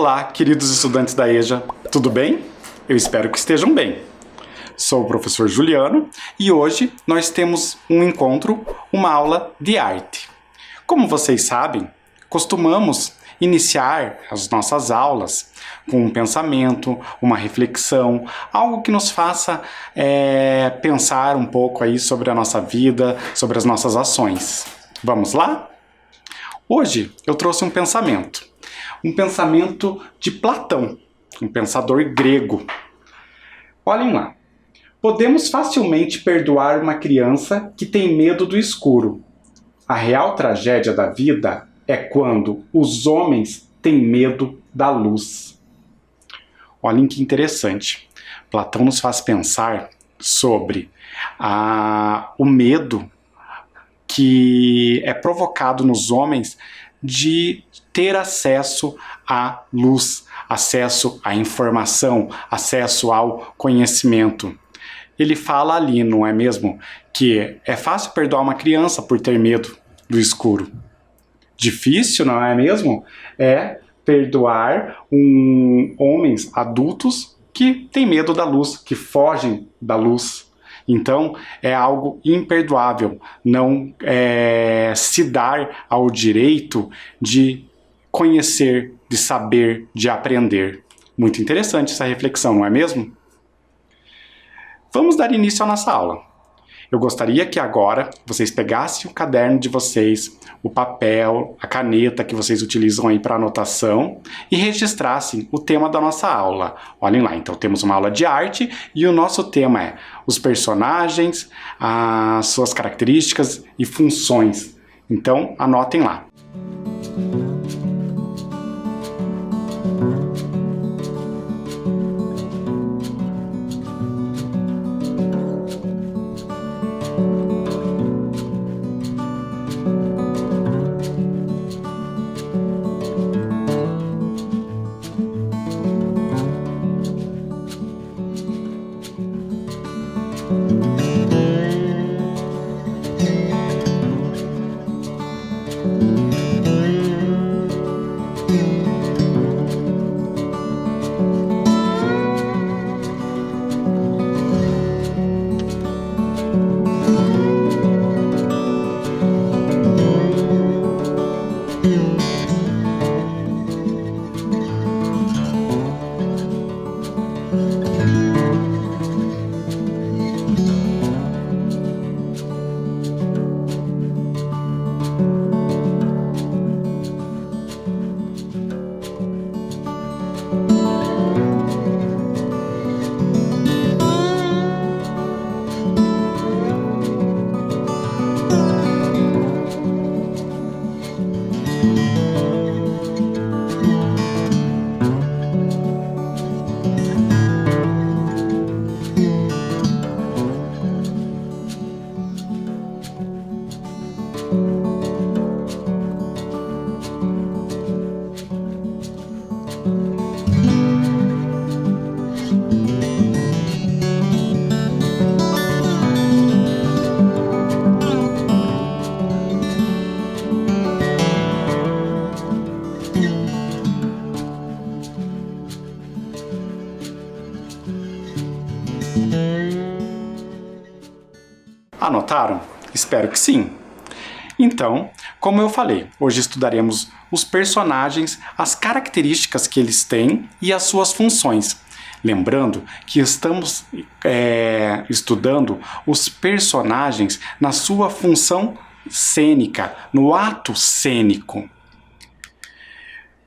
Olá, queridos estudantes da EJA, tudo bem? Eu espero que estejam bem. Sou o professor Juliano e hoje nós temos um encontro, uma aula de arte. Como vocês sabem, costumamos iniciar as nossas aulas com um pensamento, uma reflexão, algo que nos faça pensar um pouco aí sobre a nossa vida, sobre as nossas ações. Vamos lá? Hoje eu trouxe um pensamento de Platão, um pensador grego. Olhem lá. Podemos facilmente perdoar uma criança que tem medo do escuro. A real tragédia da vida é quando os homens têm medo da luz. Olhem que interessante. Platão nos faz pensar sobre o medo que é provocado nos homens de ter acesso à luz, acesso à informação, acesso ao conhecimento. Ele fala ali, não é mesmo, que é fácil perdoar uma criança por ter medo do escuro. Difícil, não é mesmo? É perdoar homens adultos que têm medo da luz, que fogem da luz. Então, é algo imperdoável não se dar ao direito de conhecer, de saber, de aprender. Muito interessante essa reflexão, não é mesmo? Vamos dar início à nossa aula. Eu gostaria que agora vocês pegassem o caderno de vocês, o papel, a caneta que vocês utilizam aí para anotação e registrassem o tema da nossa aula. Olhem lá, então temos uma aula de arte e o nosso tema é os personagens, as suas características e funções. Então anotem lá. Anotaram? Espero que sim. Então, como eu falei, hoje estudaremos os personagens, as características que eles têm e as suas funções. Lembrando que estamos estudando os personagens na sua função cênica, no ato cênico.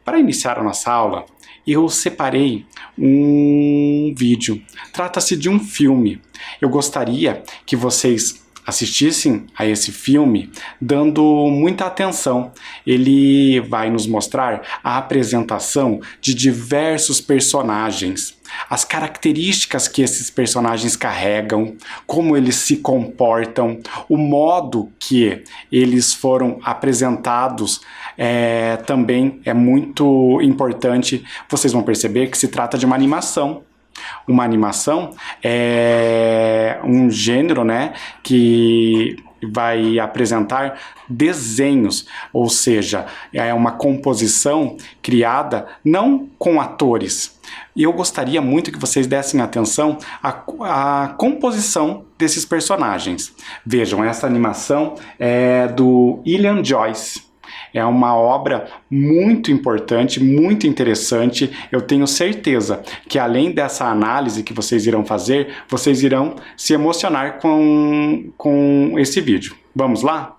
Para iniciar a nossa aula, eu separei um vídeo. Trata-se de um filme. Eu gostaria que vocês assistissem a esse filme dando muita atenção. Ele vai nos mostrar a apresentação de diversos personagens, as características que esses personagens carregam, como eles se comportam, o modo que eles foram apresentados também é muito importante. Vocês vão perceber que se trata de uma animação. Uma animação é um gênero, né, que vai apresentar desenhos, ou seja, é uma composição criada não com atores. E eu gostaria muito que vocês dessem atenção à composição desses personagens. Vejam, essa animação é do William Joyce. É uma obra muito importante, muito interessante. Eu tenho certeza que além dessa análise que vocês irão fazer, vocês irão se emocionar com esse vídeo. Vamos lá?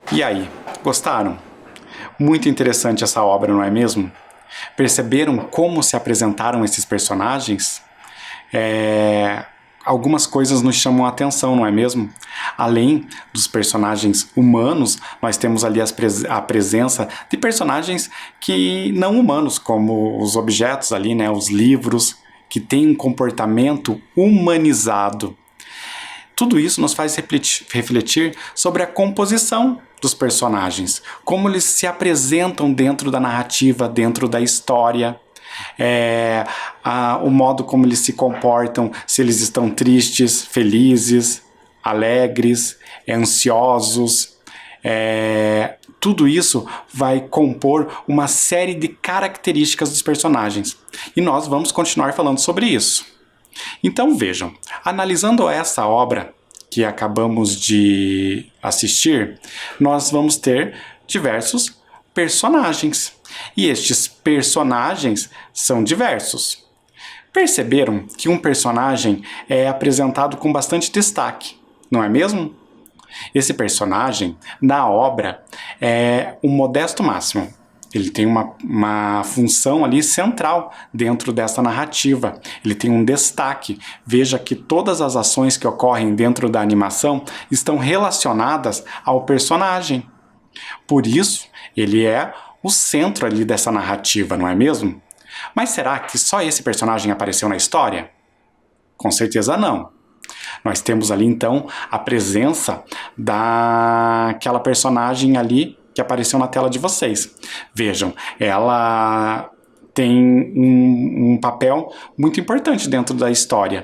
E aí, gostaram? Muito interessante essa obra, não é mesmo? Perceberam como se apresentaram esses personagens? Algumas coisas nos chamam a atenção, não é mesmo? Além dos personagens humanos, nós temos ali a presença de personagens que não humanos, como os objetos ali, né? Os livros, que têm um comportamento humanizado. Tudo isso nos faz refletir sobre a composição dos personagens, como eles se apresentam dentro da narrativa, dentro da história, o modo como eles se comportam, se eles estão tristes, felizes, alegres, ansiosos. Tudo isso vai compor uma série de características dos personagens. E nós vamos continuar falando sobre isso. Então vejam, analisando essa obra que acabamos de assistir, nós vamos ter diversos personagens. E estes personagens são diversos. Perceberam que um personagem é apresentado com bastante destaque, não é mesmo? Esse personagem, na obra, é o Modesto Máximo. Ele tem uma função ali central dentro dessa narrativa. Ele tem um destaque. Veja que todas as ações que ocorrem dentro da animação estão relacionadas ao personagem. Por isso, ele é o centro ali dessa narrativa, não é mesmo? Mas será que só esse personagem apareceu na história? Com certeza não. Nós temos ali, então, a presença daquela personagem ali que apareceu na tela de vocês. Vejam, ela tem um papel muito importante dentro da história.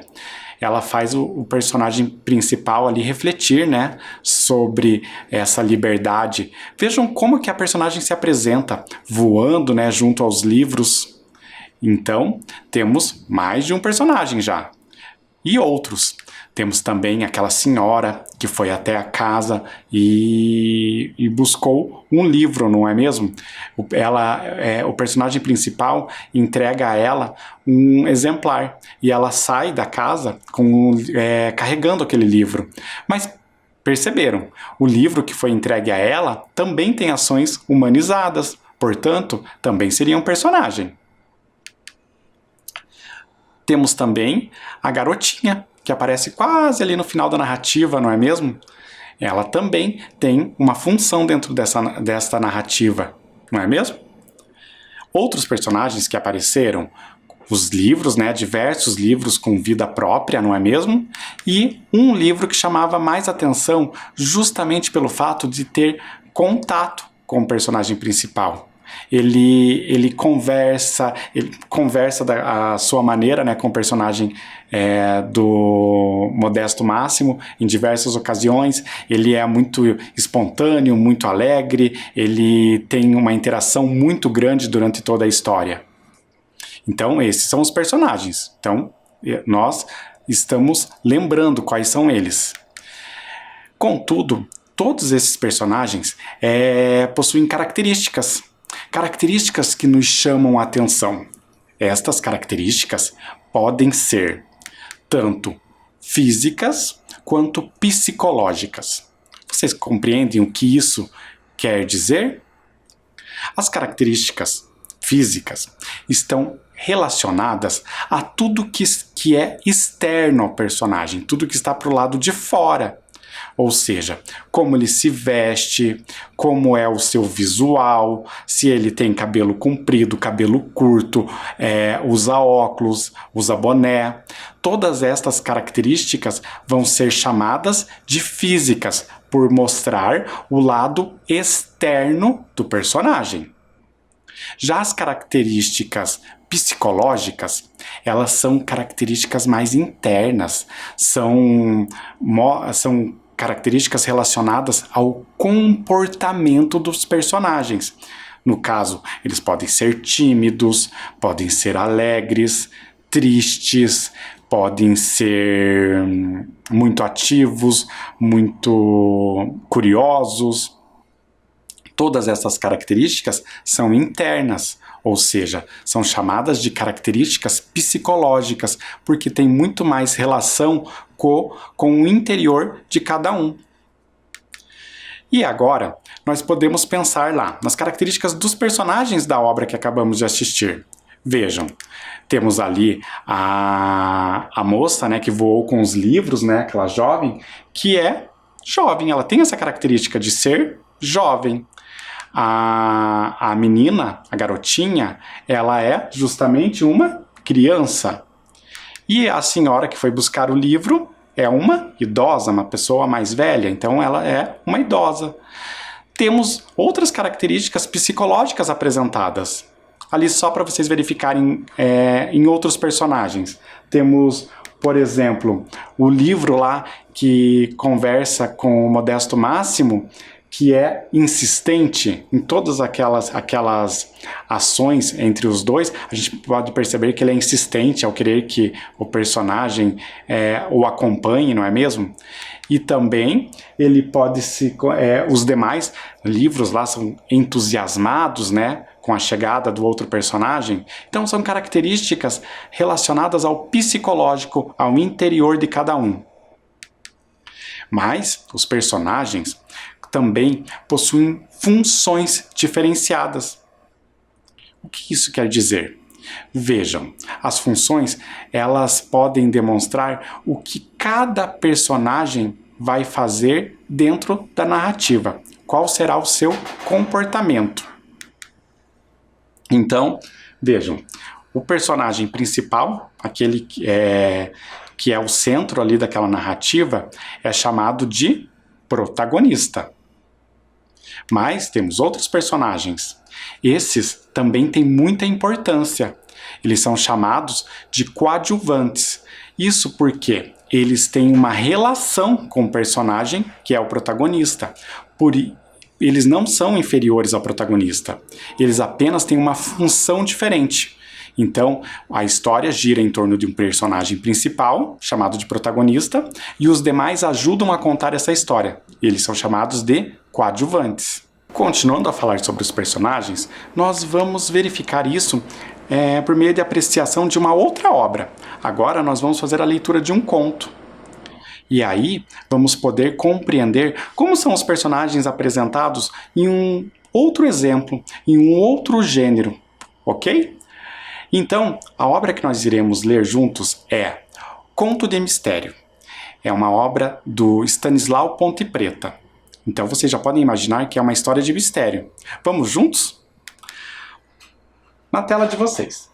Ela faz o personagem principal ali refletir, né, sobre essa liberdade. Vejam como que a personagem se apresenta, voando, né, junto aos livros. Então, temos mais de um personagem já. E outros. Temos também aquela senhora que foi até a casa e buscou um livro, não é mesmo? O personagem principal entrega a ela um exemplar e ela sai da casa carregando aquele livro. Mas perceberam, o livro que foi entregue a ela também tem ações humanizadas, portanto, também seria um personagem. Temos também a garotinha, que aparece quase ali no final da narrativa, não é mesmo? Ela também tem uma função dentro desta narrativa, não é mesmo? Outros personagens que apareceram, os livros, né, diversos livros com vida própria, não é mesmo? E um livro que chamava mais atenção justamente pelo fato de ter contato com o personagem principal. Ele conversa da sua maneira, né, com o personagem do Modesto Máximo em diversas ocasiões. Ele é muito espontâneo, muito alegre, ele tem uma interação muito grande durante toda a história. Então, esses são os personagens. Então, nós estamos lembrando quais são eles. Contudo, todos esses personagens possuem características que nos chamam a atenção. Estas características podem ser tanto físicas quanto psicológicas. Vocês compreendem o que isso quer dizer? As características físicas estão relacionadas a tudo que é externo ao personagem, tudo que está para o lado de fora. Ou seja, como ele se veste, como é o seu visual, se ele tem cabelo comprido, cabelo curto, usa óculos, usa boné. Todas estas características vão ser chamadas de físicas, por mostrar o lado externo do personagem. Já as características psicológicas, elas são características mais internas, são características relacionadas ao comportamento dos personagens. No caso, eles podem ser tímidos, podem ser alegres, tristes, podem ser muito ativos, muito curiosos. Todas essas características são internas, ou seja, são chamadas de características psicológicas, porque tem muito mais relação com o interior de cada um. E agora, nós podemos pensar lá nas características dos personagens da obra que acabamos de assistir. Vejam, temos ali a moça, né, que voou com os livros, né, aquela jovem, que é jovem, ela tem essa característica de ser jovem. A menina, a garotinha, ela é justamente uma criança. E a senhora que foi buscar o livro é uma idosa, uma pessoa mais velha, então ela é uma idosa. Temos outras características psicológicas apresentadas. Ali só para vocês verificarem em outros personagens. Temos, por exemplo, o livro lá que conversa com o Modesto Máximo, que é insistente em todas aquelas ações entre os dois. A gente pode perceber que ele é insistente ao querer que o personagem o acompanhe, não é mesmo? E também ele pode os demais livros lá são entusiasmados, né, com a chegada do outro personagem. Então são características relacionadas ao psicológico, ao interior de cada um. Mas os personagens também possuem funções diferenciadas. O que isso quer dizer? Vejam, as funções, elas podem demonstrar o que cada personagem vai fazer dentro da narrativa. Qual será o seu comportamento? Então, vejam, o personagem principal, aquele que é o centro ali daquela narrativa, é chamado de protagonista. Mas temos outros personagens. Esses também têm muita importância. Eles são chamados de coadjuvantes. Isso porque eles têm uma relação com o personagem, que é o protagonista. Eles não são inferiores ao protagonista. Eles apenas têm uma função diferente. Então, a história gira em torno de um personagem principal, chamado de protagonista, e os demais ajudam a contar essa história. Eles são chamados de coadjuvantes. Continuando a falar sobre os personagens, nós vamos verificar isso por meio de apreciação de uma outra obra. Agora nós vamos fazer a leitura de um conto. E aí vamos poder compreender como são os personagens apresentados em um outro exemplo, em um outro gênero, ok? Então, a obra que nós iremos ler juntos é Conto de Mistério. É uma obra do Stanislau Ponte Preta. Então vocês já podem imaginar que é uma história de mistério. Vamos juntos? Na tela de vocês.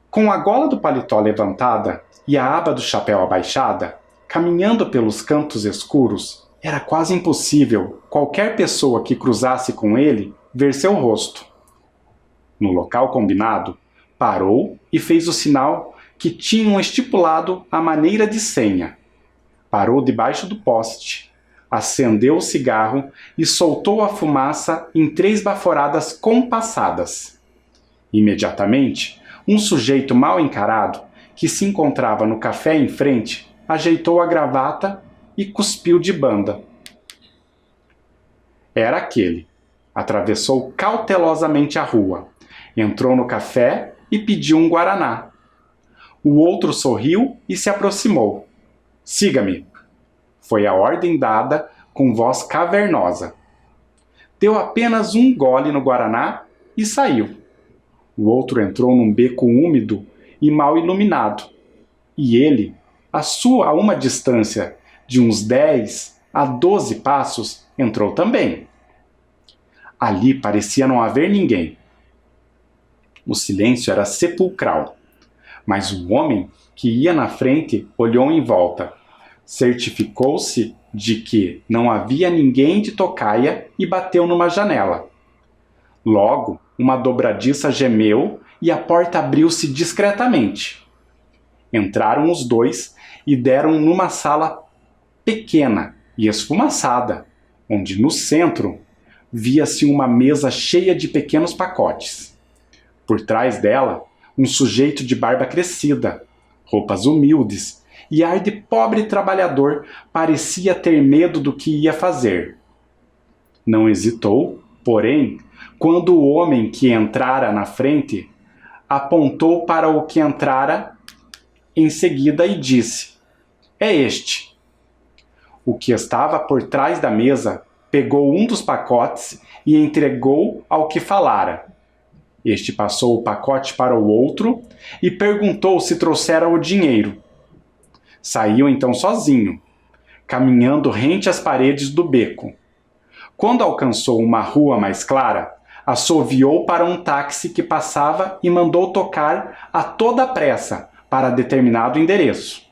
Com a gola do paletó levantada e a aba do chapéu abaixada, caminhando pelos cantos escuros, era quase impossível qualquer pessoa que cruzasse com ele ver seu rosto. No local combinado, parou e fez o sinal que tinham estipulado à maneira de senha. Parou debaixo do poste, acendeu o cigarro e soltou a fumaça em 3 baforadas compassadas. Imediatamente, um sujeito mal encarado, que se encontrava no café em frente, ajeitou a gravata e cuspiu de banda. Era aquele. Atravessou cautelosamente a rua, entrou no café e pediu um guaraná. O outro sorriu e se aproximou. Siga-me. Foi a ordem dada com voz cavernosa. Deu apenas um gole no guaraná e saiu. O outro entrou num beco úmido e mal iluminado. E ele, a uma distância de uns 10 a 12 passos, entrou também. Ali parecia não haver ninguém. O silêncio era sepulcral, mas o homem que ia na frente olhou em volta, certificou-se de que não havia ninguém de tocaia e bateu numa janela. Logo, uma dobradiça gemeu e a porta abriu-se discretamente. Entraram os dois e deram numa sala pequena e esfumaçada, onde no centro via-se uma mesa cheia de pequenos pacotes. Por trás dela, um sujeito de barba crescida, roupas humildes e ar de pobre trabalhador parecia ter medo do que ia fazer. Não hesitou, porém, quando o homem que entrara na frente apontou para o que entrara em seguida e disse: "É este." O que estava por trás da mesa pegou um dos pacotes e entregou ao que falara. Este passou o pacote para o outro e perguntou se trouxera o dinheiro. Saiu então sozinho, caminhando rente às paredes do beco. Quando alcançou uma rua mais clara, assoviou para um táxi que passava e mandou tocar a toda pressa para determinado endereço.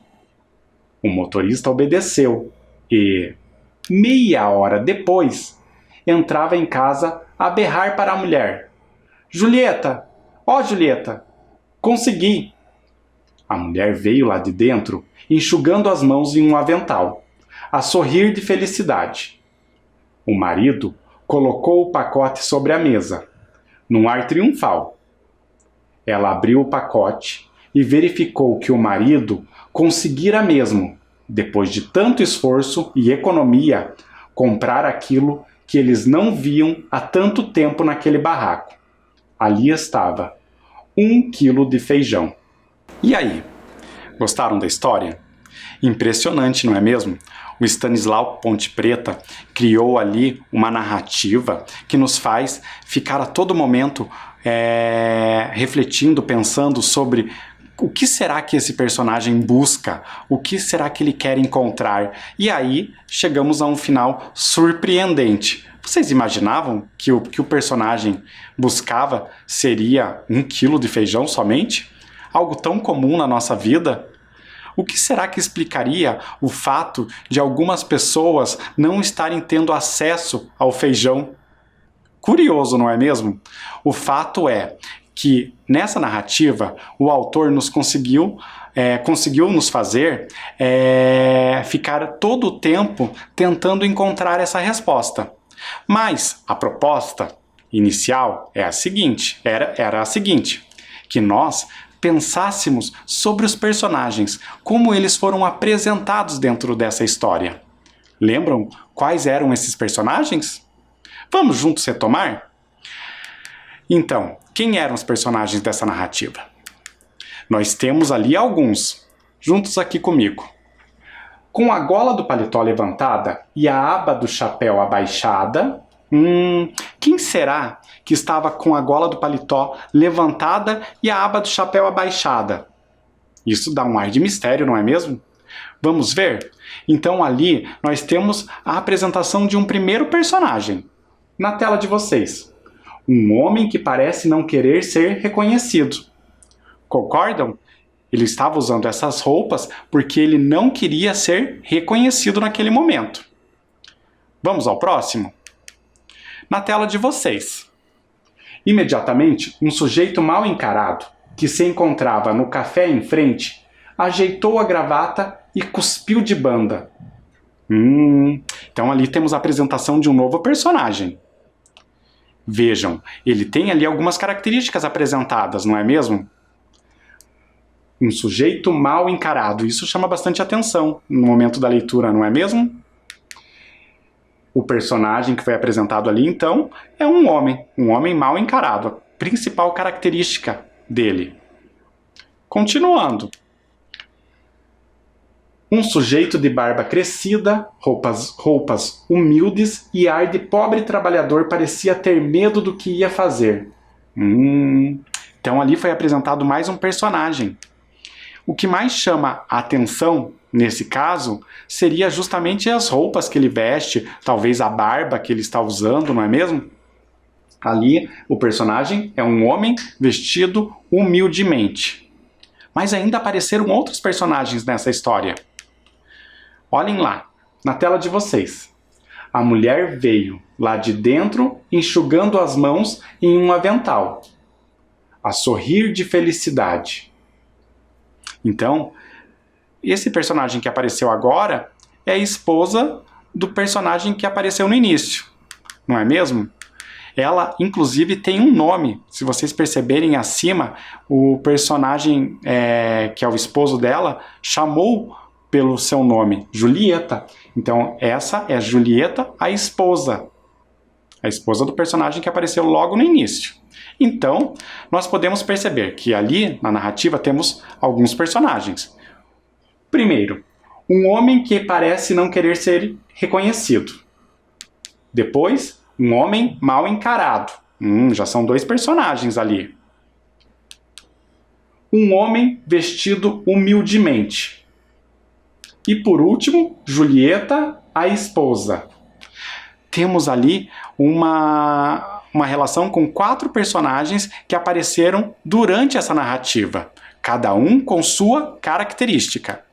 O motorista obedeceu e, meia hora depois, entrava em casa a berrar para a mulher: Julieta, ó Julieta, consegui! A mulher veio lá de dentro, enxugando as mãos em um avental, a sorrir de felicidade. O marido colocou o pacote sobre a mesa, num ar triunfal. Ela abriu o pacote e verificou que o marido conseguira mesmo, depois de tanto esforço e economia, comprar aquilo que eles não viam há tanto tempo naquele barraco. Ali estava 1 quilo de feijão. E aí, gostaram da história? Impressionante, não é mesmo? O Stanislau Ponte Preta criou ali uma narrativa que nos faz ficar a todo momento refletindo, pensando sobre o que será que esse personagem busca, o que será que ele quer encontrar. E aí chegamos a um final surpreendente. Vocês imaginavam que o personagem buscava seria 1 quilo de feijão somente? Algo tão comum na nossa vida? O que será que explicaria o fato de algumas pessoas não estarem tendo acesso ao feijão? Curioso, não é mesmo? O fato é que nessa narrativa o autor conseguiu nos fazer ficar todo o tempo tentando encontrar essa resposta. Mas a proposta inicial era a seguinte, que nós pensássemos sobre os personagens, como eles foram apresentados dentro dessa história. Lembram quais eram esses personagens? Vamos juntos retomar? Então, quem eram os personagens dessa narrativa? Nós temos ali alguns, juntos aqui comigo. Com a gola do paletó levantada e a aba do chapéu abaixada, quem será que estava com a gola do paletó levantada e a aba do chapéu abaixada? Isso dá um ar de mistério, não é mesmo? Vamos ver? Então ali nós temos a apresentação de um primeiro personagem. Na tela de vocês. Um homem que parece não querer ser reconhecido. Concordam? Ele estava usando essas roupas porque ele não queria ser reconhecido naquele momento. Vamos ao próximo? Na tela de vocês. Imediatamente, um sujeito mal encarado, que se encontrava no café em frente, ajeitou a gravata e cuspiu de banda. Então ali temos a apresentação de um novo personagem. Vejam, ele tem ali algumas características apresentadas, não é mesmo? Um sujeito mal encarado, isso chama bastante atenção no momento da leitura, não é mesmo? O personagem que foi apresentado ali, então, é um homem mal encarado, a principal característica dele. Continuando. Um sujeito de barba crescida, roupas humildes e ar de pobre trabalhador parecia ter medo do que ia fazer. Então ali foi apresentado mais um personagem. O que mais chama a atenção, nesse caso, seria justamente as roupas que ele veste, talvez a barba que ele está usando, não é mesmo? Ali o personagem é um homem vestido humildemente. Mas ainda apareceram outros personagens nessa história. Olhem lá, na tela de vocês. A mulher veio lá de dentro enxugando as mãos em um avental, a sorrir de felicidade. Então, esse personagem que apareceu agora é a esposa do personagem que apareceu no início, não é mesmo? Ela, inclusive, tem um nome. Se vocês perceberem acima, o personagem que é o esposo dela chamou pelo seu nome, Julieta. Então, essa é Julieta, a esposa do personagem que apareceu logo no início. Então, nós podemos perceber que ali, na narrativa, temos alguns personagens. Primeiro, um homem que parece não querer ser reconhecido. Depois, um homem mal encarado. Já são 2 personagens ali. Um homem vestido humildemente. E por último, Julieta, a esposa. Temos ali uma relação com 4 personagens que apareceram durante essa narrativa, cada um com sua característica.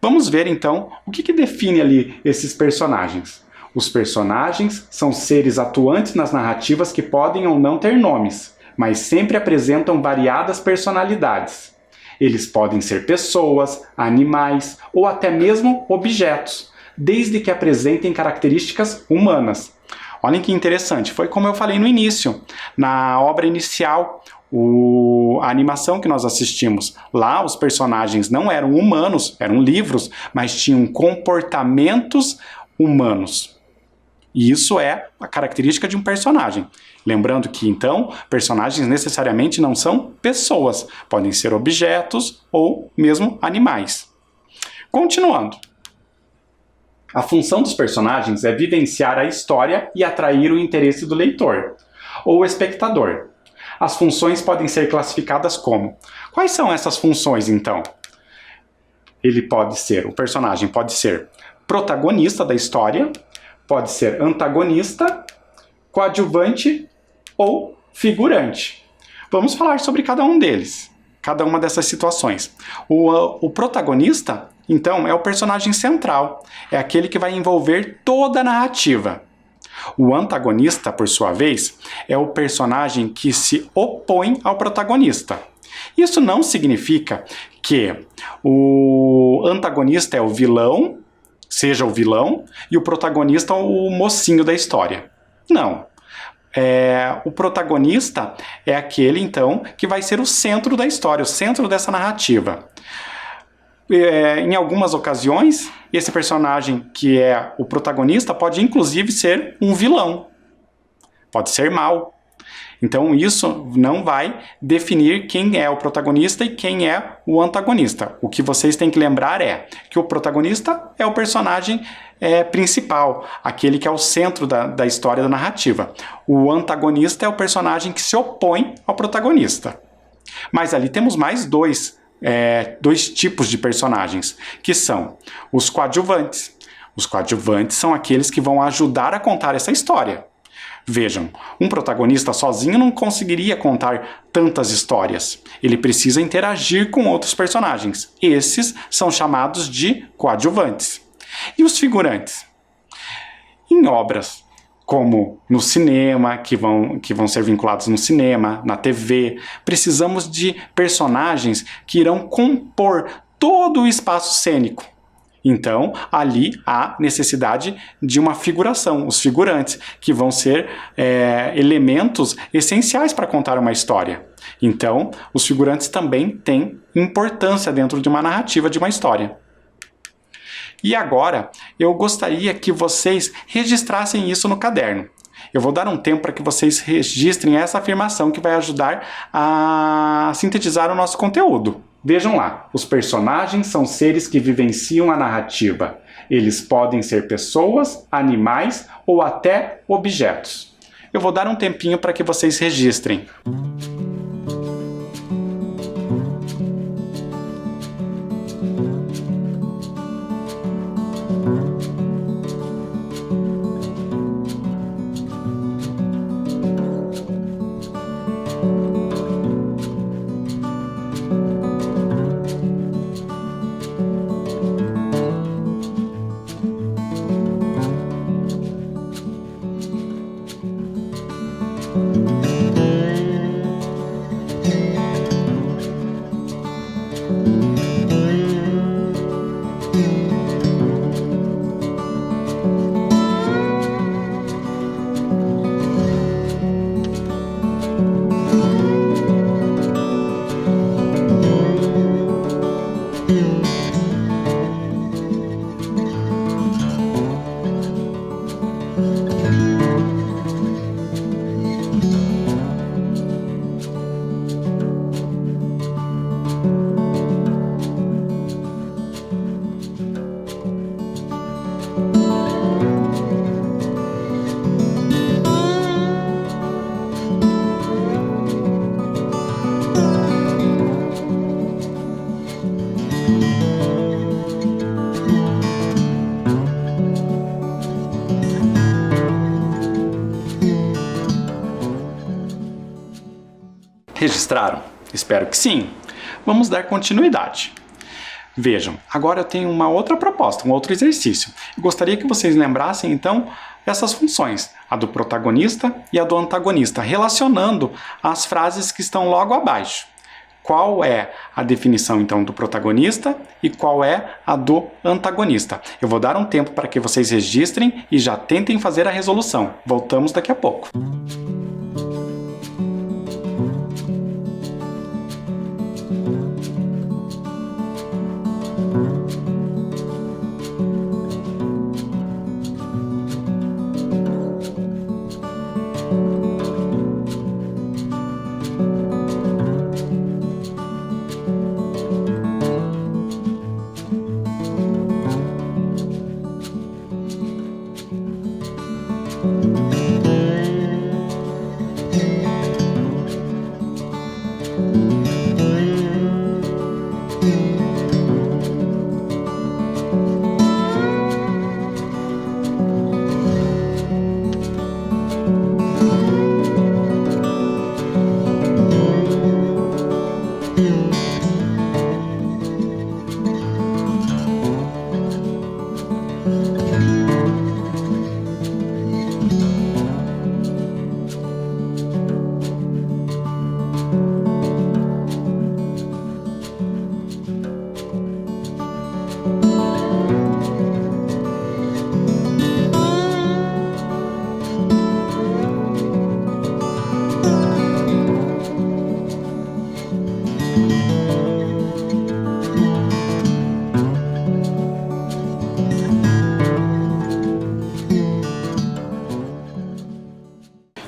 Vamos ver então o que define ali esses personagens. Os personagens são seres atuantes nas narrativas que podem ou não ter nomes, mas sempre apresentam variadas personalidades. Eles podem ser pessoas, animais ou até mesmo objetos, desde que apresentem características humanas. Olhem que interessante, foi como eu falei no início, na obra inicial, a animação que nós assistimos. Lá os personagens não eram humanos, eram livros, mas tinham comportamentos humanos. E isso é a característica de um personagem. Lembrando que, então, personagens necessariamente não são pessoas, podem ser objetos ou mesmo animais. Continuando. A função dos personagens é vivenciar a história e atrair o interesse do leitor, ou espectador. As funções podem ser classificadas como... Quais são essas funções, então? O personagem pode ser protagonista da história, pode ser antagonista, coadjuvante ou figurante. Vamos falar sobre cada um deles, cada uma dessas situações. O protagonista, então, é o personagem central, é aquele que vai envolver toda a narrativa. O antagonista, por sua vez, é o personagem que se opõe ao protagonista. Isso não significa que o antagonista é o vilão, seja o vilão, e o protagonista o mocinho da história. Não. O protagonista é aquele, então, que vai ser o centro da história, o centro dessa narrativa. Em algumas ocasiões, esse personagem que é o protagonista pode inclusive ser um vilão. Pode ser mau. Então isso não vai definir quem é o protagonista e quem é o antagonista. O que vocês têm que lembrar é que o protagonista é o personagem principal, aquele que é o centro da história da narrativa. O antagonista é o personagem que se opõe ao protagonista. Mas ali temos mais dois tipos de personagens, que são os coadjuvantes. Os coadjuvantes são aqueles que vão ajudar a contar essa história. Vejam, um protagonista sozinho não conseguiria contar tantas histórias. Ele precisa interagir com outros personagens. Esses são chamados de coadjuvantes. E os figurantes? Em obras como no cinema, que vão ser vinculados no cinema, na TV, precisamos de personagens que irão compor todo o espaço cênico. Então, ali há necessidade de uma figuração, os figurantes, que vão ser elementos essenciais para contar uma história. Então, os figurantes também têm importância dentro de uma narrativa, de uma história. E agora, eu gostaria que vocês registrassem isso no caderno. Eu vou dar um tempo para que vocês registrem essa afirmação que vai ajudar a sintetizar o nosso conteúdo. Vejam lá, os personagens são seres que vivenciam a narrativa. Eles podem ser pessoas, animais ou até objetos. Eu vou dar um tempinho para que vocês registrem. Registraram? Espero que sim. Vamos dar continuidade. Vejam, agora eu tenho uma outra proposta, um outro exercício. Eu gostaria que vocês lembrassem, então, essas funções, a do protagonista e a do antagonista, relacionando as frases que estão logo abaixo. Qual é a definição, então, do protagonista e qual é a do antagonista? Eu vou dar um tempo para que vocês registrem e já tentem fazer a resolução. Voltamos daqui a pouco.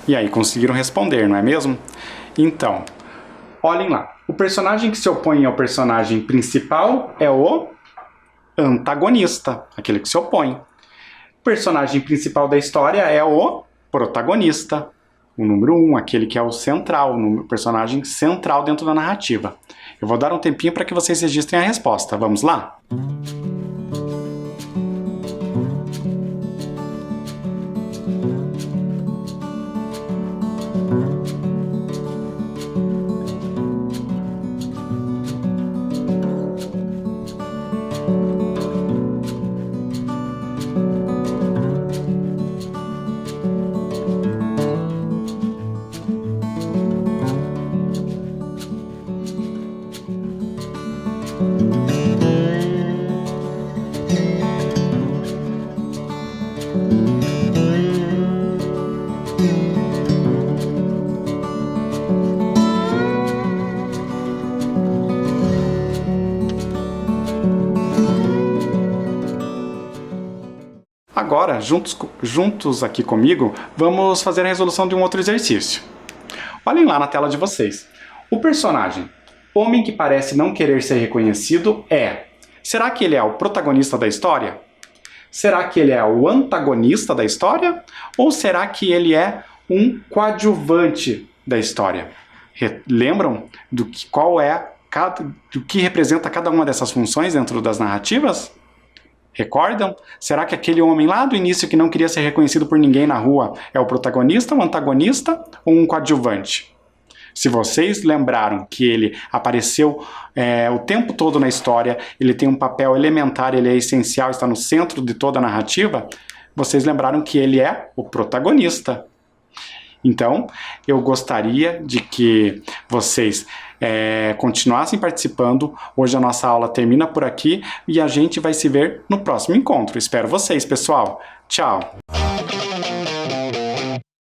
E aí, conseguiram responder, não é mesmo? Então, olhem lá. O personagem que se opõe ao personagem principal é o antagonista, aquele que se opõe. O personagem principal da história é o protagonista, o número 1, aquele que é o central, o personagem central dentro da narrativa. Eu vou dar um tempinho para que vocês registrem a resposta. Vamos lá? Agora, juntos aqui comigo, vamos fazer a resolução de um outro exercício. Olhem lá na tela de vocês. O personagem, homem que parece não querer ser reconhecido, é... Será que ele é o protagonista da história? Será que ele é o antagonista da história? Ou será que ele é um coadjuvante da história? Lembram do que representa cada uma dessas funções dentro das narrativas? Recordam? Será que aquele homem lá do início que não queria ser reconhecido por ninguém na rua é o protagonista, um antagonista ou um coadjuvante? Se vocês lembraram que ele apareceu o tempo todo na história, ele tem um papel elementar, ele é essencial, está no centro de toda a narrativa, vocês lembraram que ele é o protagonista. Então, eu gostaria de que vocês continuassem participando. Hoje a nossa aula termina por aqui e a gente vai se ver no próximo encontro. Espero vocês, pessoal. Tchau!